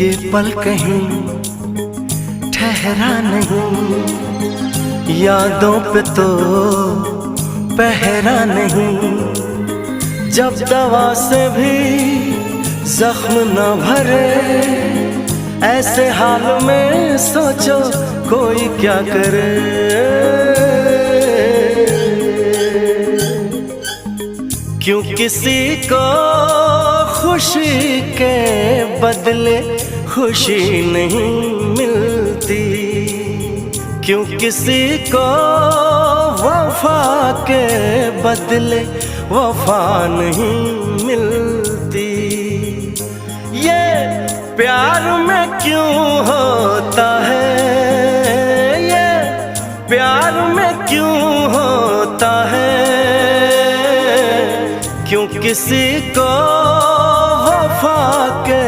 ये पल कहीं ठहरा नहीं, यादों पे तो पहरा नहीं। जब दवा से भी जख्म न भरे, ऐसे हाल में सोचो कोई क्या करे। क्यों किसी को खुशी के बदले खुशी नहीं मिलती, क्यों किसी को वफा के बदले वफा नहीं मिलती। ये प्यार में क्यों होता है, ये प्यार में क्यों होता है। क्यों किसी को वफा के